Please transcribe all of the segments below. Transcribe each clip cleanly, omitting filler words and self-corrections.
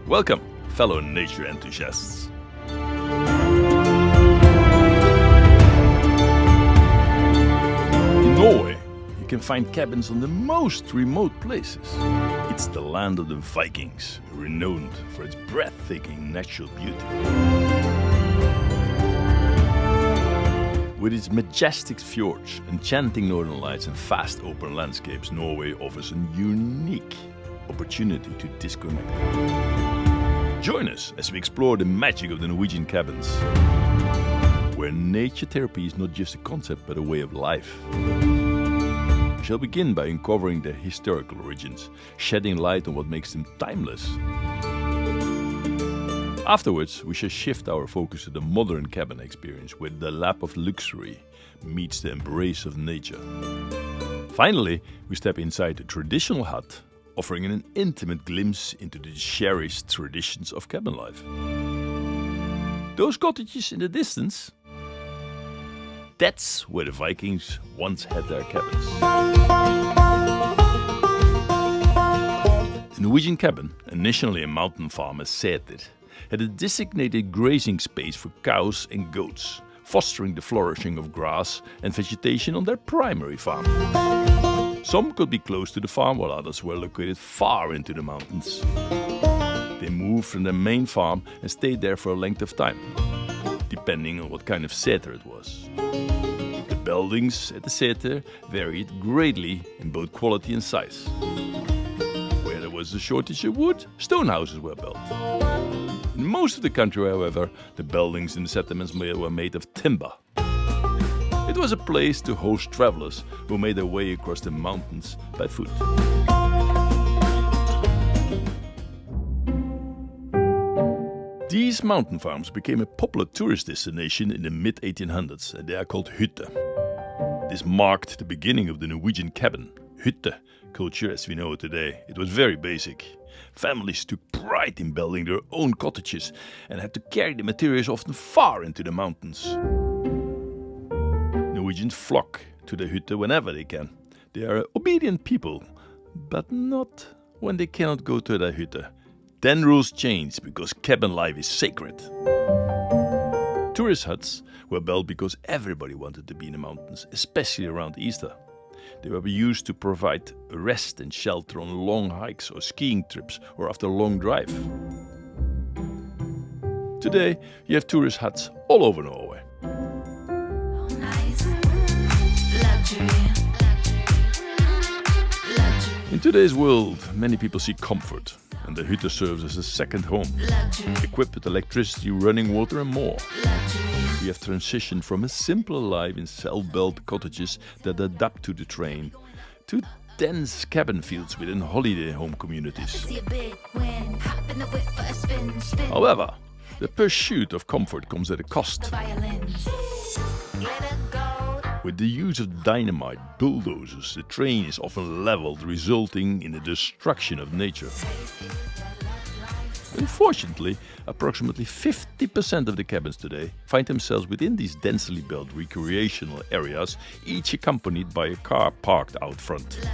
Welcome, fellow nature enthusiasts. In Norway, you can find cabins on the most remote places. It's the land of the Vikings, renowned for its breathtaking natural beauty. With its majestic fjords, enchanting northern lights and vast open landscapes, Norway offers a unique opportunity to disconnect. Join us as we explore the magic of the Norwegian cabins, where nature therapy is not just a concept but a way of life. We shall begin by uncovering their historical origins, shedding light on what makes them timeless. Afterwards, we shall shift our focus to the modern cabin experience, where the lap of luxury meets the embrace of nature. Finally, we step inside the traditional hut, offering an intimate glimpse into the cherished traditions of cabin life. Those cottages in the distance, that's where the Vikings once had their cabins. The Norwegian cabin, initially a mountain farm as seter, had a designated grazing space for cows and goats, fostering the flourishing of grass and vegetation on their primary farm. Some could be close to the farm, while others were located far into the mountains. They moved from their main farm and stayed there for a length of time, depending on what kind of seter it was. The buildings at the seter varied greatly in both quality and size. Where there was a shortage of wood, stone houses were built. In most of the country, however, the buildings in the settlements were made of timber. It was a place to host travelers who made their way across the mountains by foot. These mountain farms became a popular tourist destination in the mid-1800s, and they are called hytte. This marked the beginning of the Norwegian cabin, hytte culture as we know it today. It was very basic. Families took pride in building their own cottages and had to carry the materials often far into the mountains. Norwegians flock to the hytte whenever they can. They are obedient people, but not when they cannot go to their hytte. Then rules change because cabin life is sacred. Tourist huts were built because everybody wanted to be in the mountains, especially around Easter. They were used to provide rest and shelter on long hikes or skiing trips or after a long drive. Today, you have tourist huts all over Norway. In today's world, many people seek comfort, and the hytte serves as a second home, equipped with electricity, running water and more. We have transitioned from a simpler life in self-built cottages that adapt to the terrain to dense cabin fields within holiday home communities. However, the pursuit of comfort comes at a cost. With the use of dynamite, bulldozers, the terrain is often leveled, resulting in the destruction of nature. Unfortunately, approximately 50% of the cabins today find themselves within these densely built recreational areas, each accompanied by a car parked out front.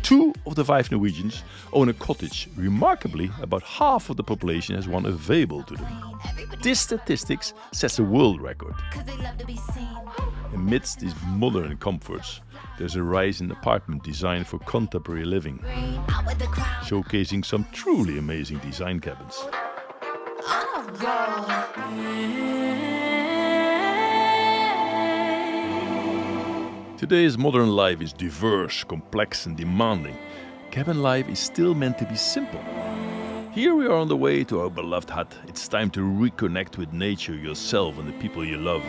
2 of the 5 Norwegians own a cottage. Remarkably, about half of the population has one available to them. This statistics sets a world record. Amidst these modern comforts, there's a rise in apartment design for contemporary living, showcasing some truly amazing design cabins. Today's modern life is diverse, complex and demanding. Cabin life is still meant to be simple. Here we are on the way to our beloved hut. It's time to reconnect with nature, yourself and the people you love.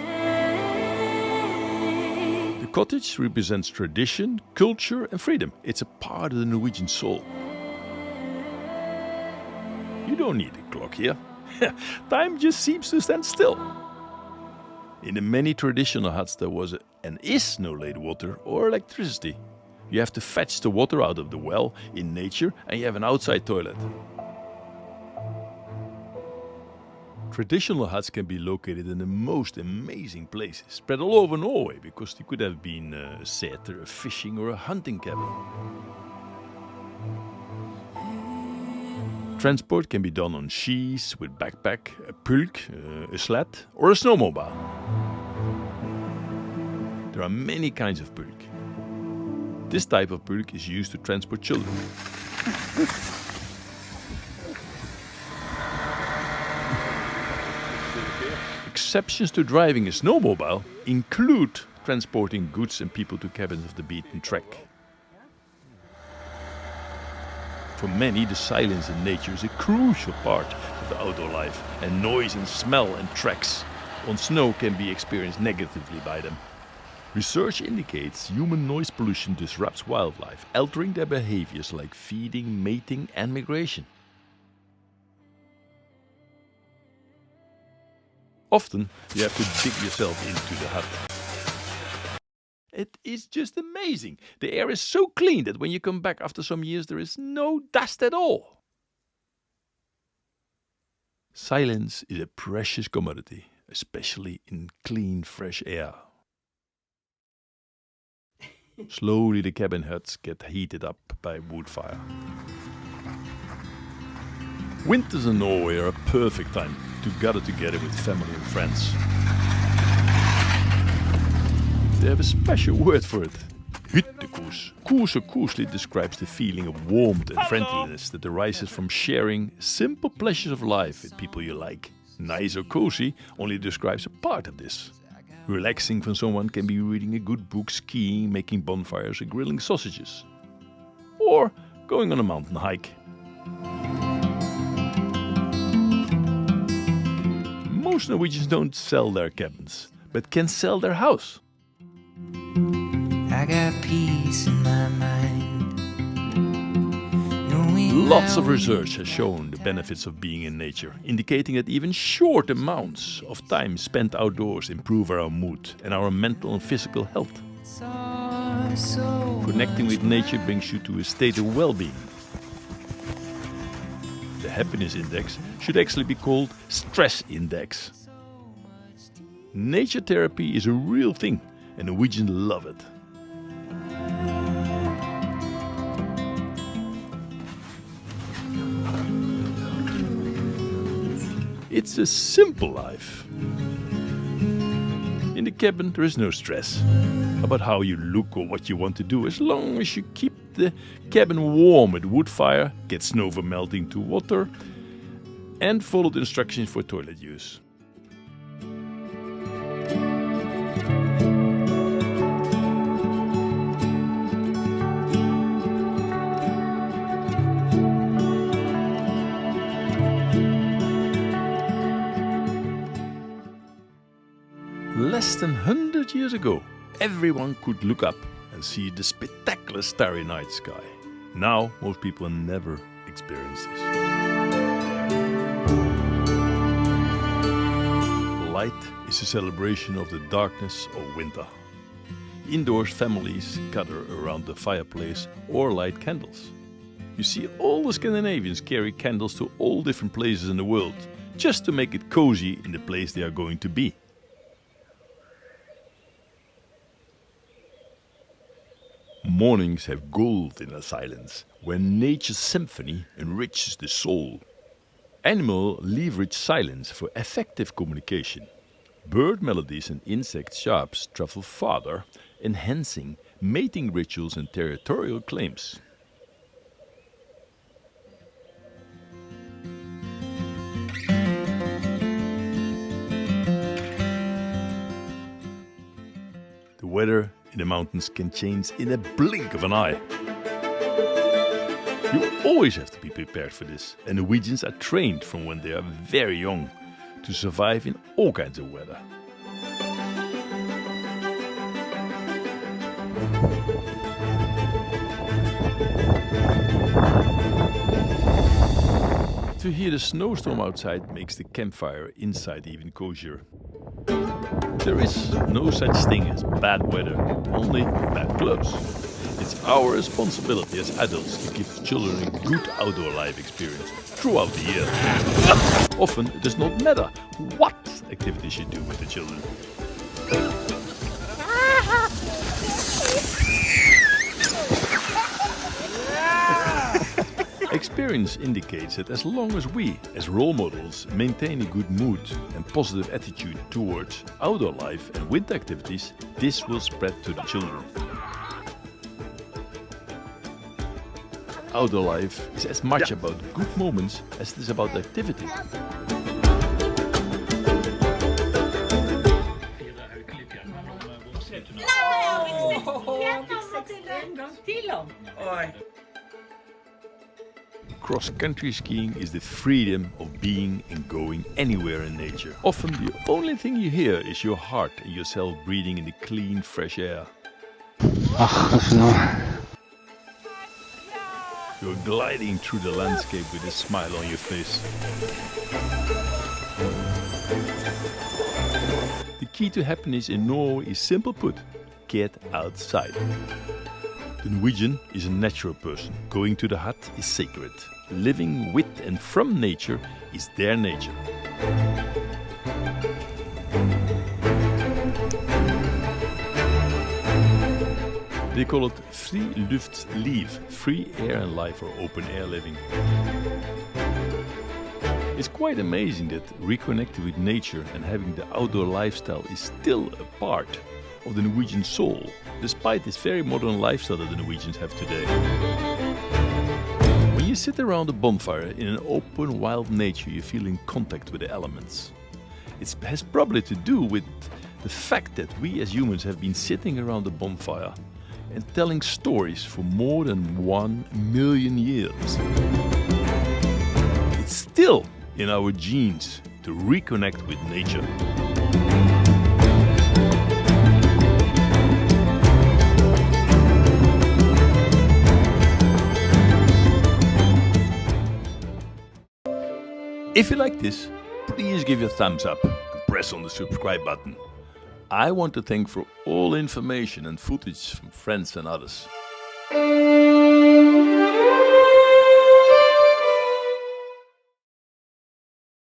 The cottage represents tradition, culture and freedom. It's a part of the Norwegian soul. You don't need a clock here. Time just seems to stand still. In the many traditional huts there was and is no lake water or electricity. You have to fetch the water out of the well in nature and you have an outside toilet. Traditional huts can be located in the most amazing places, spread all over Norway, because they could have been a seter, a fishing or a hunting cabin. Transport can be done on skis, with backpack, a pulk, a sled or a snowmobile. There are many kinds of pulk. This type of pulk is used to transport children. Exceptions to driving a snowmobile include transporting goods and people to cabins of the beaten track. For many, the silence in nature is a crucial part of the outdoor life, and noise and smell and tracks on snow can be experienced negatively by them. Research indicates human noise pollution disrupts wildlife, altering their behaviors like feeding, mating and migration. Often, you have to dig yourself into the hut. It is just amazing. The air is so clean that when you come back after some years, there is no dust at all. Silence is a precious commodity, especially in clean, fresh air. Slowly, the cabin huts get heated up by wood fire. Winters in Norway are a perfect time to gather together with family and friends. They have a special word for it. Hyttekos. Kos or kosely describes the feeling of warmth and friendliness that arises from sharing simple pleasures of life with people you like. Nice or cozy only describes a part of this. Relaxing for someone can be reading a good book, skiing, making bonfires or grilling sausages. Or going on a mountain hike. Most Norwegians don't sell their cabins, but can sell their house. I got peace in my mind. Lots of research has shown the benefits of being in nature, indicating that even short amounts of time spent outdoors improve our mood and our mental and physical health. Connecting with nature brings you to a state of well-being. The happiness index should actually be called stress index. Nature therapy is a real thing, and Norwegians love it. It's a simple life. In the cabin there is no stress about how you look or what you want to do, as long as you keep the cabin warm with wood fire, get snow from melting to water, and follow the instructions for toilet use. Less than 100 years ago, everyone could look up and see the spectacular starry night sky. Now, most people never experience this. Light is a celebration of the darkness of winter. Indoors, families gather around the fireplace or light candles. You see, all the Scandinavians carry candles to all different places in the world, just to make it cozy in the place they are going to be. Mornings have gold in their silence, where nature's symphony enriches the soul. Animals leverage silence for effective communication. Bird melodies and insect chirps travel farther, enhancing mating rituals and territorial claims. The weather in the mountains can change in a blink of an eye. You always have to be prepared for this, and Norwegians are trained from when they are very young to survive in all kinds of weather. To hear the snowstorm outside makes the campfire inside even cozier. There is no such thing as bad weather, only bad clothes. It's our responsibility as adults to give children a good outdoor life experience throughout the year. Often it does not matter what activities you do with the children. Experience indicates that as long as we, as role models, maintain a good mood and positive attitude towards outdoor life and winter activities, this will spread to the children. Outdoor life is as much about good moments as it is about activity. Cross-country skiing is the freedom of being and going anywhere in nature. Often the only thing you hear is your heart and yourself breathing in the clean, fresh air. You're gliding through the landscape with a smile on your face. The key to happiness in Norway is simple put: get outside. The Norwegian is a natural person. Going to the hut is sacred. Living with and from nature is their nature. They call it friluftsliv, free air and life or open air living. It's quite amazing that reconnecting with nature and having the outdoor lifestyle is still a part of the Norwegian soul, despite this very modern lifestyle that the Norwegians have today. When you sit around a bonfire in an open, wild nature, you feel in contact with the elements. It has probably to do with the fact that we as humans have been sitting around the bonfire and telling stories for more than 1 million years. It's still in our genes to reconnect with nature. If you like this, please give your thumbs up and press on the subscribe button. I want to thank for all information and footage from friends and others.